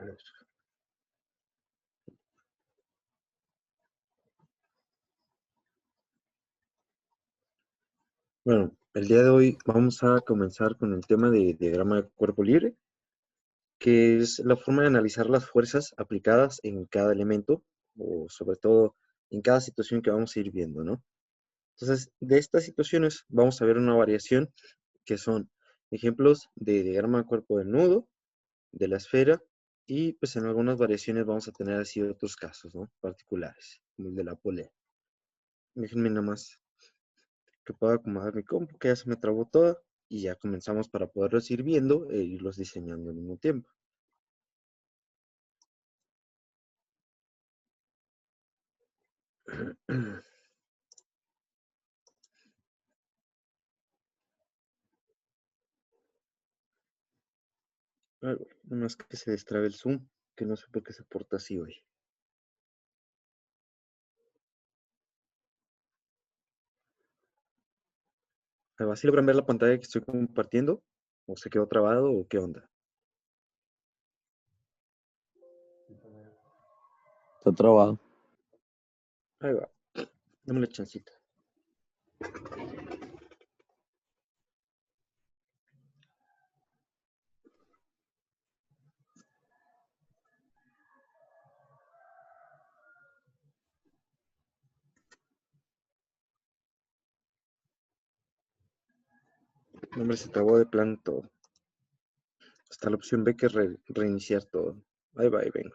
A ver. Bueno, el día de hoy vamos a comenzar con el tema de diagrama de cuerpo libre, que es la forma de analizar las fuerzas aplicadas en cada elemento, o sobre todo en cada situación que vamos a ir viendo, ¿no? Entonces, de estas situaciones vamos a ver una variación que son ejemplos de diagrama de cuerpo del nudo, de la esfera, y pues en algunas variaciones vamos a tener así otros casos, ¿no? Particulares, como el de la polea. Déjenme nada más que pueda acomodar mi compu, que ya se me trabó toda, y ya comenzamos para poderlos ir viendo e irlos diseñando al mismo tiempo. Nada más que se destrabe el Zoom, que no sé por qué se porta así hoy. A ver, ¿sí logran ver la pantalla que estoy compartiendo? ¿O se quedó trabado o qué onda? Está trabado. Ahí va, dame la chancita. No, hombre, se trabó de plano todo. Hasta la opción B que es reiniciar todo. Ahí va, ahí vengo.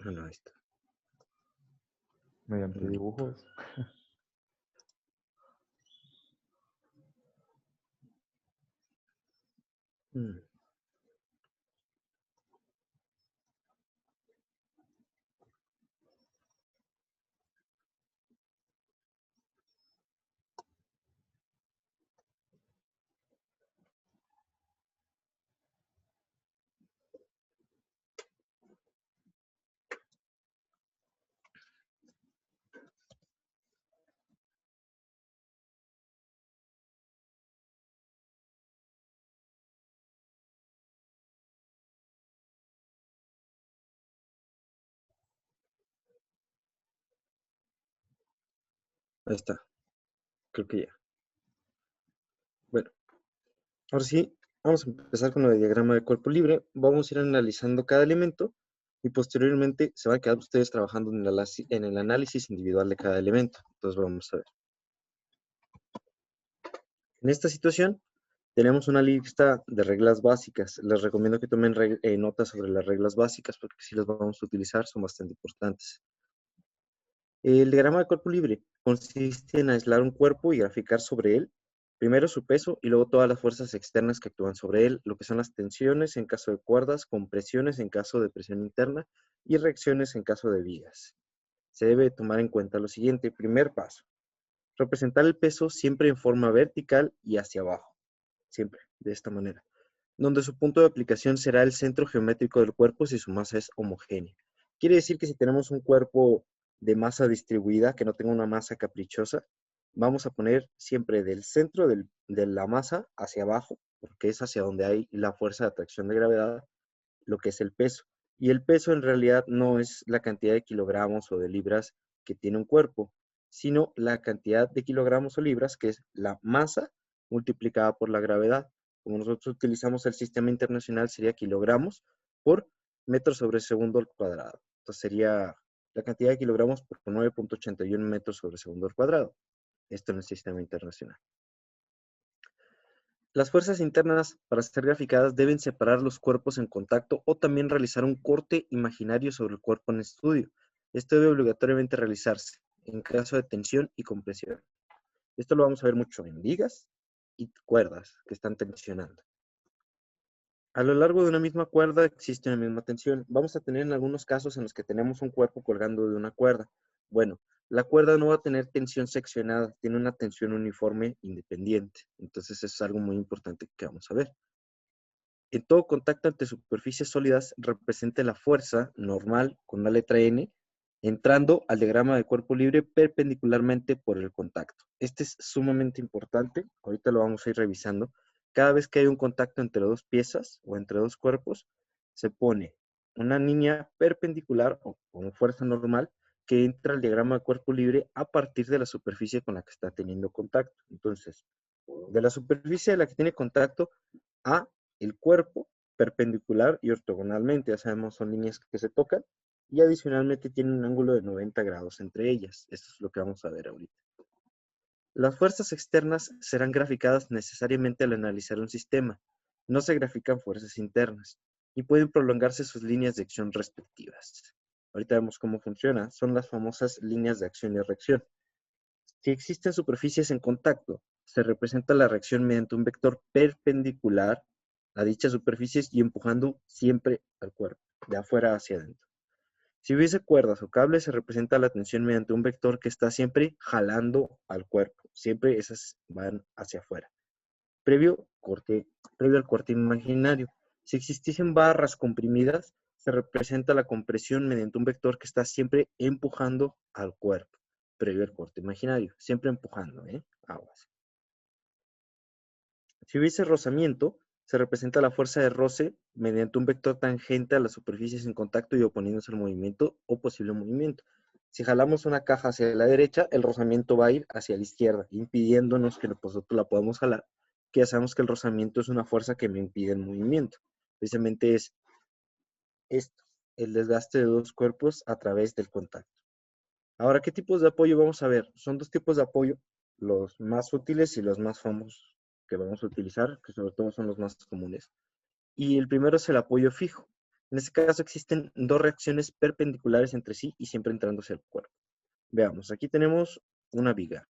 Ah, no, ahí está. Mediante dibujos. Mm. Ahí está. Creo que ya. Bueno, ahora sí, vamos a empezar con lo de diagrama de cuerpo libre. Vamos a ir analizando cada elemento y posteriormente se van a quedar ustedes trabajando en el análisis individual de cada elemento. Entonces vamos a ver. En esta situación tenemos una lista de reglas básicas. Les recomiendo que tomen notas sobre las reglas básicas porque si las vamos a utilizar son bastante importantes. El diagrama de cuerpo libre consiste en aislar un cuerpo y graficar sobre él primero su peso y luego todas las fuerzas externas que actúan sobre él, lo que son las tensiones en caso de cuerdas, compresiones en caso de presión interna y reacciones en caso de vigas. Se debe tomar en cuenta lo siguiente. Primer paso, representar el peso siempre en forma vertical y hacia abajo, siempre de esta manera, donde su punto de aplicación será el centro geométrico del cuerpo si su masa es homogénea. Quiere decir que si tenemos un cuerpo de masa distribuida, que no tenga una masa caprichosa, vamos a poner siempre del centro de la masa hacia abajo, porque es hacia donde hay la fuerza de atracción de gravedad, lo que es el peso. Y el peso en realidad no es la cantidad de kilogramos o de libras que tiene un cuerpo, sino la cantidad de kilogramos o libras que es la masa multiplicada por la gravedad. Como nosotros utilizamos el sistema internacional, sería kilogramos por metro sobre segundo al cuadrado. Entonces sería la cantidad de kilogramos por 9.81 metros sobre segundo al cuadrado. Esto en el sistema internacional. Las fuerzas internas, para ser graficadas, deben separar los cuerpos en contacto o también realizar un corte imaginario sobre el cuerpo en estudio. Esto debe obligatoriamente realizarse en caso de tensión y compresión. Esto lo vamos a ver mucho en vigas y cuerdas que están tensionando. A lo largo de una misma cuerda existe una misma tensión. Vamos a tener en algunos casos en los que tenemos un cuerpo colgando de una cuerda. Bueno, la cuerda no va a tener tensión seccionada, tiene una tensión uniforme independiente. Entonces eso es algo muy importante que vamos a ver. En todo contacto ante superficies sólidas representa la fuerza normal con la letra N entrando al diagrama de cuerpo libre perpendicularmente por el contacto. Este es sumamente importante, ahorita lo vamos a ir revisando, Cada vez que hay un contacto entre dos piezas o entre dos cuerpos, se pone una línea perpendicular o con fuerza normal que entra al diagrama de cuerpo libre a partir de la superficie con la que está teniendo contacto. Entonces, de la superficie de la que tiene contacto a el cuerpo, perpendicular y ortogonalmente, ya sabemos, son líneas que se tocan, y adicionalmente tienen un ángulo de 90 grados entre ellas. Esto es lo que vamos a ver ahorita. Las fuerzas externas serán graficadas necesariamente al analizar un sistema. No se grafican fuerzas internas y pueden prolongarse sus líneas de acción respectivas. Ahorita vemos cómo funciona. Son las famosas líneas de acción y reacción. Si existen superficies en contacto, se representa la reacción mediante un vector perpendicular a dichas superficies y empujando siempre al cuerpo, de afuera hacia adentro. Si hubiese cuerdas o cables, se representa la tensión mediante un vector que está siempre jalando al cuerpo. Siempre esas van hacia afuera. Previo al corte imaginario. Si existiesen barras comprimidas, se representa la compresión mediante un vector que está siempre empujando al cuerpo. Previo al corte imaginario. Siempre empujando, aguas. Si hubiese rozamiento, se representa la fuerza de roce mediante un vector tangente a las superficies en contacto y oponiéndose al movimiento o posible movimiento. Si jalamos una caja hacia la derecha, el rozamiento va a ir hacia la izquierda, impidiéndonos que nosotros la podamos jalar, que ya sabemos que el rozamiento es una fuerza que me impide el movimiento. Precisamente es esto, el desgaste de dos cuerpos a través del contacto. Ahora, ¿qué tipos de apoyo vamos a ver? Son dos tipos de apoyo, los más útiles y los más famosos que vamos a utilizar, que sobre todo son los más comunes. Y el primero es el apoyo fijo. En este caso existen dos reacciones perpendiculares entre sí y siempre entrando hacia el cuerpo. Veamos, aquí tenemos una viga.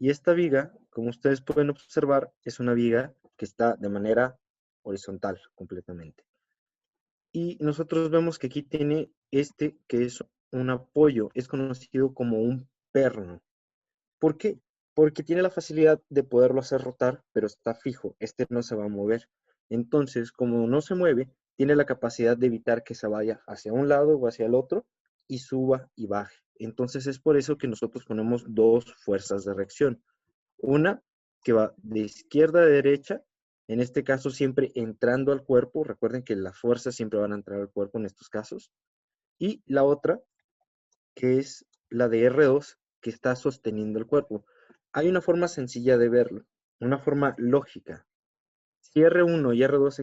Y esta viga, como ustedes pueden observar, es una viga que está de manera horizontal completamente. Y nosotros vemos que aquí tiene este que es un apoyo, es conocido como un perno. ¿Por qué? Porque tiene la facilidad de poderlo hacer rotar, pero está fijo, este no se va a mover. Entonces, como no se mueve, tiene la capacidad de evitar que se vaya hacia un lado o hacia el otro y suba y baje. Entonces es por eso que nosotros ponemos dos fuerzas de reacción. Una que va de izquierda a derecha, en este caso siempre entrando al cuerpo. Recuerden que las fuerzas siempre van a entrar al cuerpo en estos casos. Y la otra, que es la de R2, que está sosteniendo el cuerpo. Hay una forma sencilla de verlo, una forma lógica. Si R1 y R2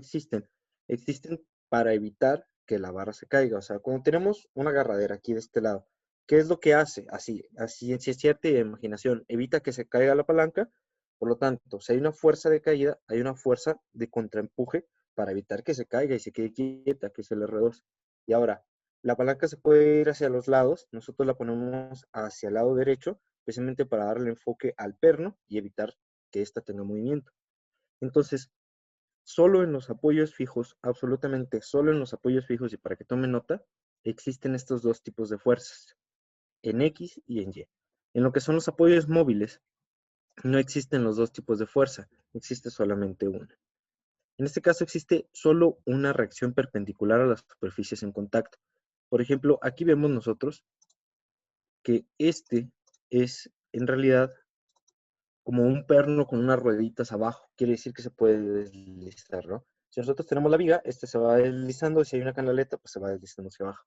existen para evitar que la barra se caiga. O sea, cuando tenemos una agarradera aquí de este lado, ¿qué es lo que hace? Así es cierta imaginación, evita que se caiga la palanca. Por lo tanto, si hay una fuerza de caída, hay una fuerza de contraempuje para evitar que se caiga y se quede quieta, que es el R2. Y ahora, la palanca se puede ir hacia los lados, nosotros la ponemos hacia el lado derecho, precisamente para darle enfoque al perno y evitar que ésta tenga movimiento. Entonces, solo en los apoyos fijos, absolutamente solo en los apoyos fijos, y para que tomen nota, existen estos dos tipos de fuerzas, en X y en Y. En lo que son los apoyos móviles, no existen los dos tipos de fuerza, existe solamente una. En este caso existe solo una reacción perpendicular a las superficies en contacto. Por ejemplo, aquí vemos nosotros que este es en realidad como un perno con unas rueditas abajo. Quiere decir que se puede deslizar, ¿no? Si nosotros tenemos la viga, este se va deslizando, y si hay una canaleta, pues se va deslizando hacia abajo.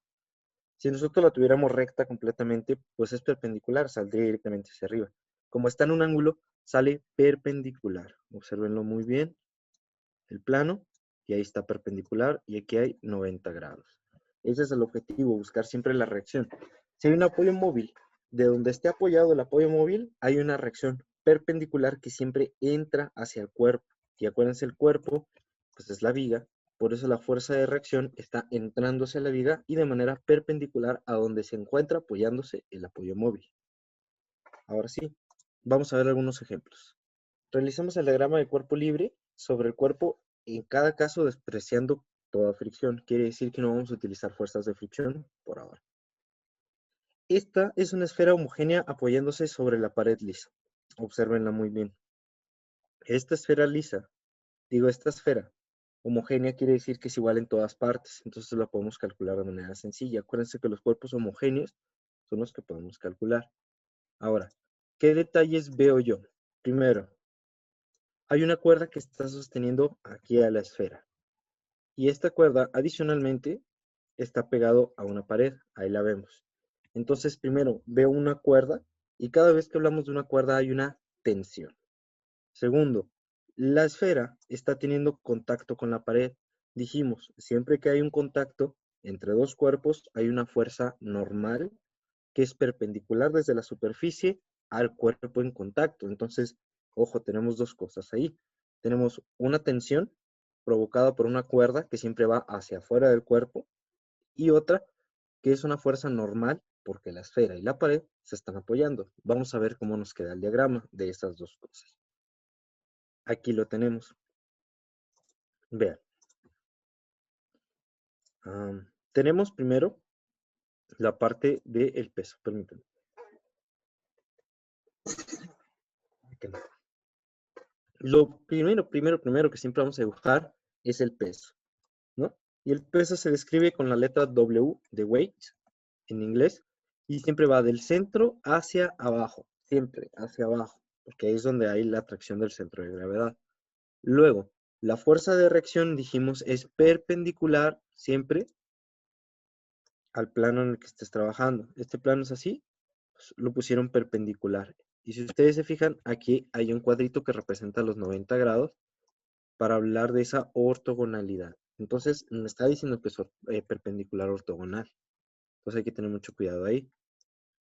Si nosotros la tuviéramos recta completamente, pues es perpendicular, saldría directamente hacia arriba. Como está en un ángulo, sale perpendicular. Obsérvenlo muy bien, el plano, y ahí está perpendicular, y aquí hay 90 grados. Ese es el objetivo, buscar siempre la reacción. Si hay un apoyo móvil, de donde esté apoyado el apoyo móvil, hay una reacción perpendicular que siempre entra hacia el cuerpo. Y acuérdense, el cuerpo, pues es la viga, por eso la fuerza de reacción está entrando hacia la viga y de manera perpendicular a donde se encuentra apoyándose el apoyo móvil. Ahora sí, vamos a ver algunos ejemplos. Realizamos el diagrama de cuerpo libre sobre el cuerpo, en cada caso despreciando toda fricción. Quiere decir que no vamos a utilizar fuerzas de fricción por ahora. Esta es una esfera homogénea apoyándose sobre la pared lisa. Obsérvenla muy bien. Esta esfera lisa, esta esfera homogénea quiere decir que es igual en todas partes. Entonces la podemos calcular de manera sencilla. Acuérdense que los cuerpos homogéneos son los que podemos calcular. Ahora, ¿qué detalles veo yo? Primero, hay una cuerda que está sosteniendo aquí a la esfera. Y esta cuerda, adicionalmente, está pegado a una pared. Ahí la vemos. Entonces, primero, veo una cuerda y cada vez que hablamos de una cuerda hay una tensión. Segundo, la esfera está teniendo contacto con la pared. Dijimos, siempre que hay un contacto entre dos cuerpos, hay una fuerza normal que es perpendicular desde la superficie al cuerpo en contacto. Entonces, ojo, tenemos dos cosas ahí. Tenemos una tensión provocada por una cuerda que siempre va hacia afuera del cuerpo y otra que es una fuerza normal porque la esfera y la pared se están apoyando. Vamos a ver cómo nos queda el diagrama de estas dos cosas. Aquí lo tenemos. Vean. Tenemos primero la parte del peso. Permítanme. Lo primero que siempre vamos a dibujar es el peso, ¿no? Y el peso se describe con la letra W de weight en inglés y siempre va del centro hacia abajo, siempre hacia abajo, porque ahí es donde hay la atracción del centro de gravedad. Luego, la fuerza de reacción, dijimos, es perpendicular siempre al plano en el que estés trabajando. Este plano es así, pues, lo pusieron perpendicular. Y si ustedes se fijan, aquí hay un cuadrito que representa los 90 grados para hablar de esa ortogonalidad. Entonces, me está diciendo que es perpendicular ortogonal. Entonces hay que tener mucho cuidado ahí.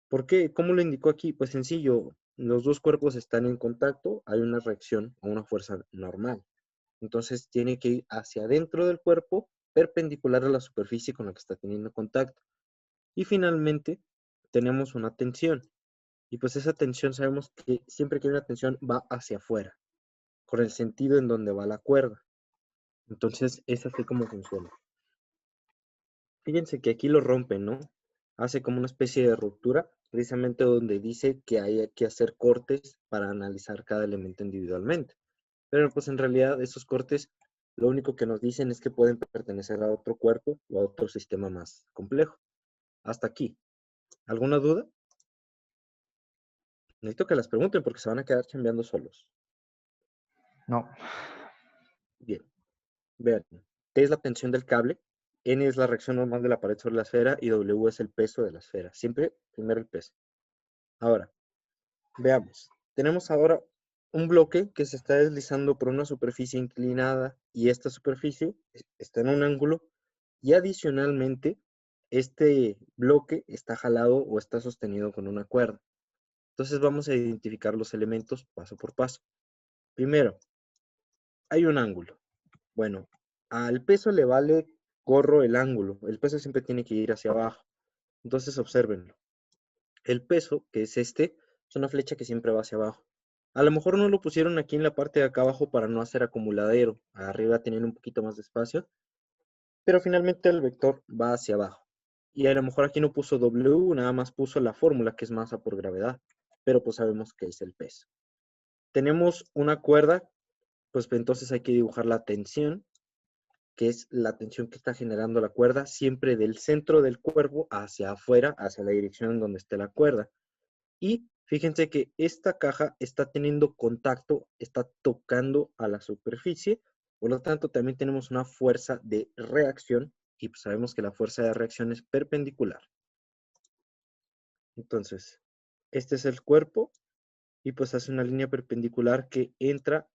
¿Por qué? ¿Cómo lo indicó aquí? Pues sencillo, los dos cuerpos están en contacto, hay una reacción o una fuerza normal. Entonces tiene que ir hacia adentro del cuerpo, perpendicular a la superficie con la que está teniendo contacto. Y finalmente tenemos una tensión. Y pues esa tensión sabemos que siempre que hay una tensión va hacia afuera, con el sentido en donde va la cuerda. Entonces es así como funciona. Fíjense que aquí lo rompen, ¿no? Hace como una especie de ruptura, precisamente donde dice que hay que hacer cortes para analizar cada elemento individualmente. Pero pues en realidad esos cortes lo único que nos dicen es que pueden pertenecer a otro cuerpo o a otro sistema más complejo. Hasta aquí. ¿Alguna duda? Necesito que las pregunten porque se van a quedar chambeando solos. No. Bien. Vean. T es la tensión del cable, N es la reacción normal de la pared sobre la esfera y W es el peso de la esfera. Siempre primero el peso. Ahora, veamos. Tenemos ahora un bloque que se está deslizando por una superficie inclinada y esta superficie está en un ángulo y adicionalmente este bloque está jalado o está sostenido con una cuerda. Entonces vamos a identificar los elementos paso por paso. Primero, hay un ángulo. Bueno, al peso le vale gorro el ángulo. El peso siempre tiene que ir hacia abajo. Entonces obsérvenlo. El peso, que es este, es una flecha que siempre va hacia abajo. A lo mejor no lo pusieron aquí en la parte de acá abajo para no hacer acumuladero. Arriba teniendo un poquito más de espacio. Pero finalmente el vector va hacia abajo. Y a lo mejor aquí no puso W, nada más puso la fórmula que es masa por gravedad. Pero pues sabemos que es el peso. Tenemos una cuerda, pues entonces hay que dibujar la tensión, que es la tensión que está generando la cuerda, siempre del centro del cuerpo hacia afuera, hacia la dirección en donde esté la cuerda. Y fíjense que esta caja está teniendo contacto, está tocando a la superficie, por lo tanto también tenemos una fuerza de reacción y pues sabemos que la fuerza de reacción es perpendicular. Entonces, este es el cuerpo y pues hace una línea perpendicular que entra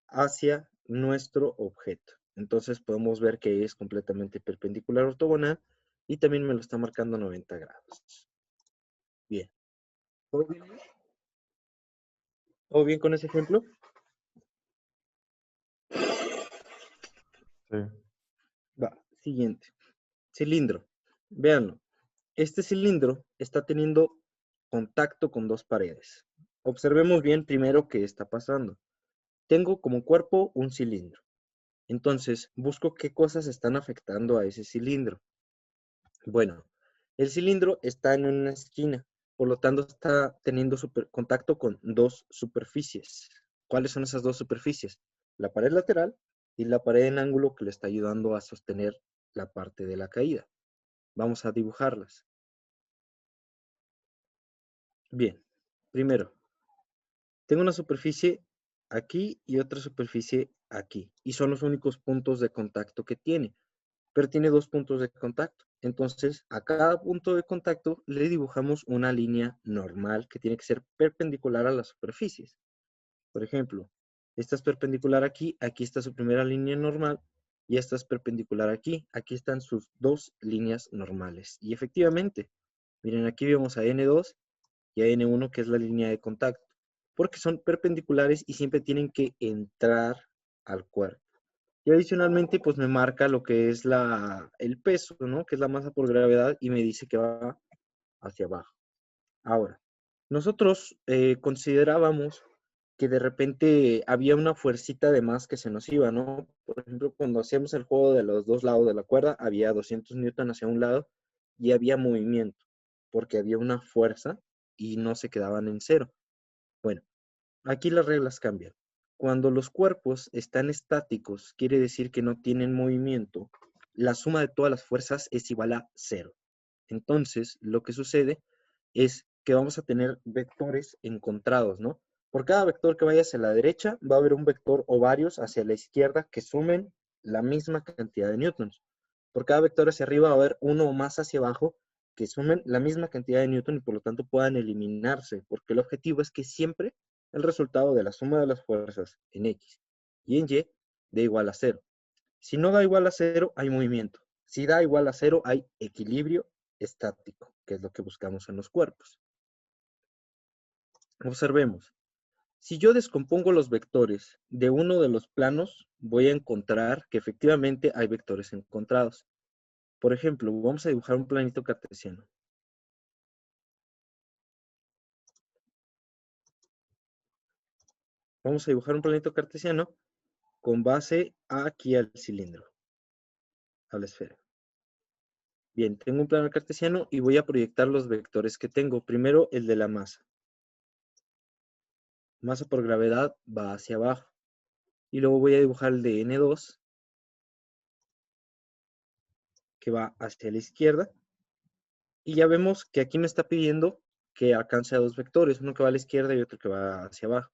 hacia nuestro objeto. Entonces podemos ver que es completamente perpendicular ortogonal y también me lo está marcando 90 grados. Bien. ¿Todo bien? ¿Todo bien con ese ejemplo? Sí. Va, siguiente. Cilindro. Véanlo. Este cilindro está teniendo contacto con dos paredes. Observemos bien primero qué está pasando. Tengo como cuerpo un cilindro. Entonces, busco qué cosas están afectando a ese cilindro. Bueno, el cilindro está en una esquina, por lo tanto está teniendo contacto con dos superficies. ¿Cuáles son esas dos superficies? La pared lateral y la pared en ángulo que le está ayudando a sostener la parte de la caída. Vamos a dibujarlas. Bien, primero, tengo una superficie aquí y otra superficie aquí. Y son los únicos puntos de contacto que tiene. Pero tiene dos puntos de contacto. Entonces, a cada punto de contacto le dibujamos una línea normal que tiene que ser perpendicular a las superficies. Por ejemplo, esta es perpendicular aquí, aquí está su primera línea normal, y esta es perpendicular aquí, aquí están sus dos líneas normales. Y efectivamente, miren, aquí vemos a N2 y a N1, que es la línea de contacto, porque son perpendiculares y siempre tienen que entrar al cuerpo. Y adicionalmente, pues me marca lo que es el peso, ¿no? Que es la masa por gravedad, y me dice que va hacia abajo. Ahora, nosotros considerábamos que de repente había una fuercita de más que se nos iba, ¿no? Por ejemplo, cuando hacíamos el juego de los dos lados de la cuerda, había 200 newton hacia un lado y había movimiento, porque había una fuerza y no se quedaban en cero. Bueno, aquí las reglas cambian. Cuando los cuerpos están estáticos, quiere decir que no tienen movimiento. La suma de todas las fuerzas es igual a cero. Entonces, lo que sucede es que vamos a tener vectores encontrados, ¿no? Por cada vector que vaya hacia la derecha, va a haber un vector o varios hacia la izquierda que sumen la misma cantidad de newtons. Por cada vector hacia arriba va a haber uno o más hacia abajo que sumen la misma cantidad de newton y por lo tanto puedan eliminarse, porque el objetivo es que siempre el resultado de la suma de las fuerzas en X y en Y dé igual a cero. Si no da igual a cero, hay movimiento. Si da igual a cero, hay equilibrio estático, que es lo que buscamos en los cuerpos. Observemos. Si yo descompongo los vectores de uno de los planos, voy a encontrar que efectivamente hay vectores encontrados. Por ejemplo, vamos a dibujar un planito cartesiano. Vamos a dibujar un planito cartesiano con base aquí al cilindro, a la esfera. Bien, tengo un plano cartesiano y voy a proyectar los vectores que tengo. Primero, el de la masa. Masa por gravedad va hacia abajo. Y luego voy a dibujar el de N2, que va hacia la izquierda. Y ya vemos que aquí me está pidiendo que alcance a dos vectores, uno que va a la izquierda y otro que va hacia abajo.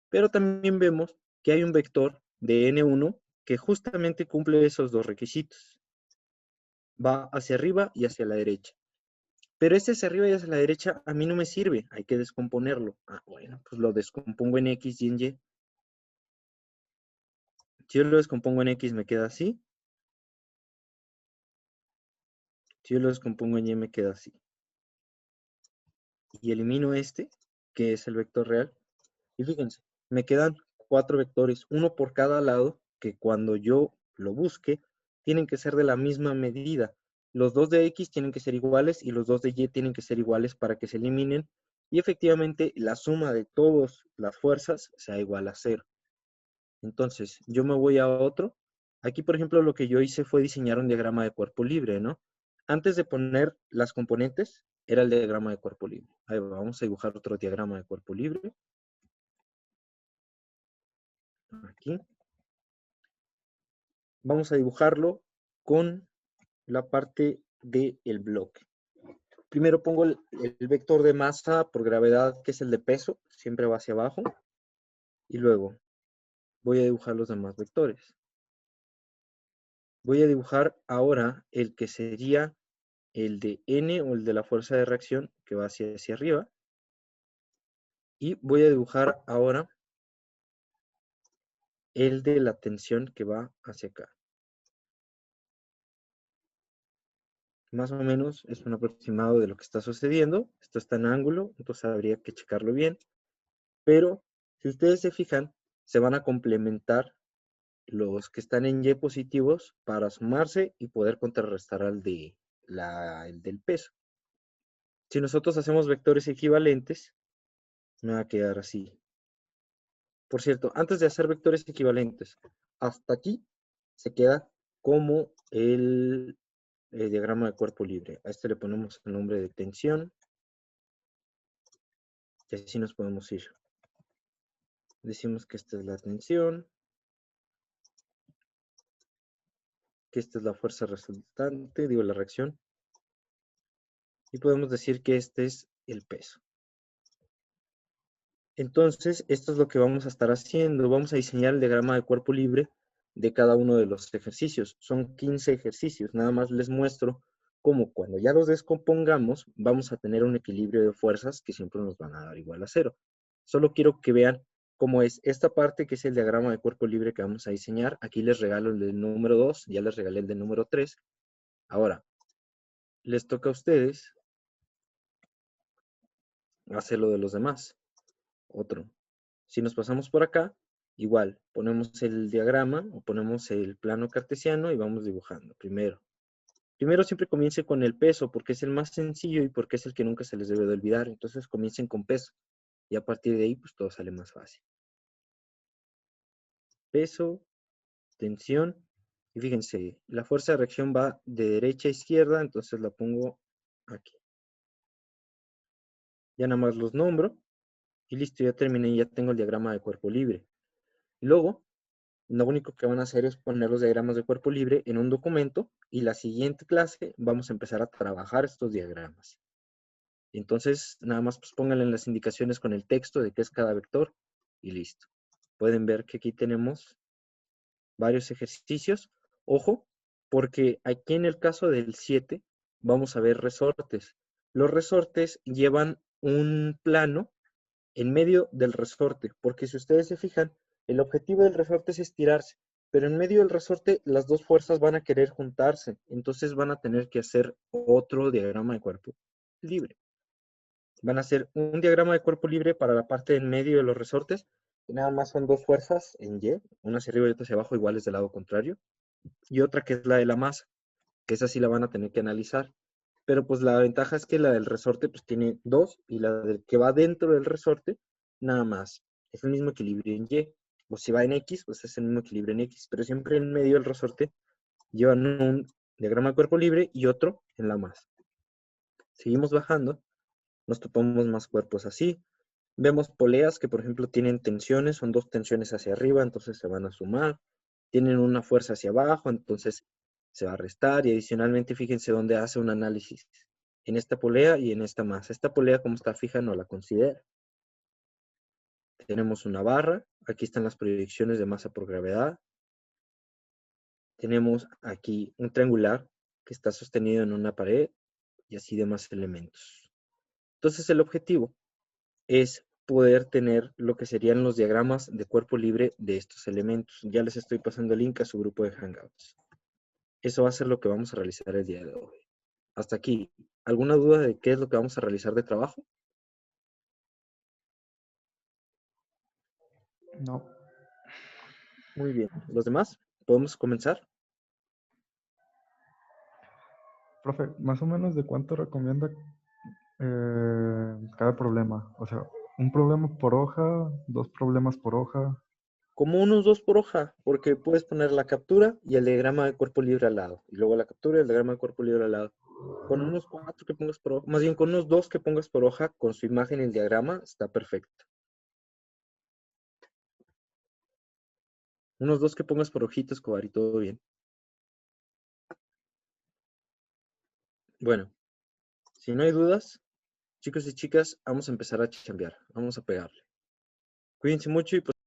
Pero también vemos que hay un vector de N1 que justamente cumple esos dos requisitos. Va hacia arriba y hacia la derecha. Pero este hacia arriba y hacia la derecha a mí no me sirve, hay que descomponerlo. Bueno, pues lo descompongo en X y en Y. Si yo lo descompongo en X me queda así. Si yo lo descompongo en Y me queda así. Y elimino este, que es el vector real. Y fíjense, me quedan 4 vectores, uno por cada lado, que cuando yo lo busque, tienen que ser de la misma medida. Los dos de X tienen que ser iguales y los dos de Y tienen que ser iguales para que se eliminen. Y efectivamente, la suma de todas las fuerzas sea igual a 0. Entonces, yo me voy a otro. Aquí, por ejemplo, lo que yo hice fue diseñar un diagrama de cuerpo libre, ¿no? Antes de poner las componentes, era el diagrama de cuerpo libre. Ahí vamos a dibujar otro diagrama de cuerpo libre. Aquí. Vamos a dibujarlo con la parte del bloque. Primero pongo el vector de masa por gravedad, que es el de peso, siempre va hacia abajo. Y luego voy a dibujar los demás vectores. Voy a dibujar ahora el que sería el de N o el de la fuerza de reacción, que va hacia arriba. Y voy a dibujar ahora el de la tensión, que va hacia acá. Más o menos es un aproximado de lo que está sucediendo. Esto está en ángulo, entonces habría que checarlo bien. Pero si ustedes se fijan, se van a complementar los que están en Y positivos para sumarse y poder contrarrestar al el del peso. Si nosotros hacemos vectores equivalentes, me va a quedar así. Por cierto, antes de hacer vectores equivalentes, hasta aquí se queda como el diagrama de cuerpo libre. A este le ponemos el nombre de tensión. Y así nos podemos ir. Decimos que esta es la tensión, que esta es la fuerza resultante, digo la reacción. Y podemos decir que este es el peso. Entonces, esto es lo que vamos a estar haciendo. Vamos a diseñar el diagrama de cuerpo libre de cada uno de los ejercicios. Son 15 ejercicios. Nada más les muestro cómo cuando ya los descompongamos, vamos a tener un equilibrio de fuerzas que siempre nos van a dar igual a 0. Solo quiero que vean cómo es esta parte, que es el diagrama de cuerpo libre que vamos a diseñar. Aquí les regalo el del número 2, ya les regalé el del número 3. Ahora, les toca a ustedes hacer lo de los demás. Otro. Si nos pasamos por acá, igual, ponemos el diagrama o ponemos el plano cartesiano y vamos dibujando. Primero siempre comience con el peso porque es el más sencillo y porque es el que nunca se les debe de olvidar. Entonces comiencen con peso y a partir de ahí pues todo sale más fácil. Peso, tensión y fíjense, la fuerza de reacción va de derecha a izquierda, entonces la pongo aquí. Ya nada más los nombro y listo, ya terminé, ya tengo el diagrama de cuerpo libre. Luego, lo único que van a hacer es poner los diagramas de cuerpo libre en un documento y la siguiente clase vamos a empezar a trabajar estos diagramas. Entonces, nada más pues pónganle las indicaciones con el texto de qué es cada vector y listo. Pueden ver que aquí tenemos varios ejercicios. Ojo, porque aquí en el caso del 7 vamos a ver resortes. Los resortes llevan un plano en medio del resorte, porque si ustedes se fijan, el objetivo del resorte es estirarse, pero en medio del resorte las dos fuerzas van a querer juntarse, entonces van a tener que hacer otro diagrama de cuerpo libre. Van a hacer un diagrama de cuerpo libre para la parte en medio de los resortes, que nada más son dos fuerzas en Y, una hacia arriba y otra hacia abajo, iguales del lado contrario, y otra que es la de la masa, que esa sí la van a tener que analizar. Pero pues la ventaja es que la del resorte pues tiene dos y la del que va dentro del resorte nada más. Es el mismo equilibrio en Y. O si va en X, pues es el mismo equilibrio en X. Pero siempre en medio del resorte llevan un diagrama de cuerpo libre y otro en la masa. Seguimos bajando. Nos topamos más cuerpos así. Vemos poleas que por ejemplo tienen tensiones. Son dos tensiones hacia arriba, entonces se van a sumar. Tienen una fuerza hacia abajo, entonces se va a restar y adicionalmente fíjense dónde hace un análisis. En esta polea y en esta masa. Esta polea como está fija no la considera. Tenemos una barra, aquí están las proyecciones de masa por gravedad. Tenemos aquí un triangular que está sostenido en una pared y así demás elementos. Entonces el objetivo es poder tener lo que serían los diagramas de cuerpo libre de estos elementos. Ya les estoy pasando el link a su grupo de Hangouts. Eso va a ser lo que vamos a realizar el día de hoy. Hasta aquí. ¿Alguna duda de qué es lo que vamos a realizar de trabajo? No. Muy bien. ¿Los demás? ¿Podemos comenzar? Profe, más o menos de cuánto recomienda cada problema. O sea, un problema por hoja, dos problemas por hoja. Como unos 2 por hoja, porque puedes poner la captura y el diagrama de cuerpo libre al lado. Y luego la captura y el diagrama de cuerpo libre al lado. Con unos 4 que pongas por hoja, más bien con unos 2 que pongas por hoja, con su imagen y el diagrama, está perfecto. Unos 2 que pongas por hojitas, Escobar, y todo bien. Bueno, si no hay dudas, chicos y chicas, vamos a empezar a chambear. Vamos a pegarle. Cuídense mucho y pues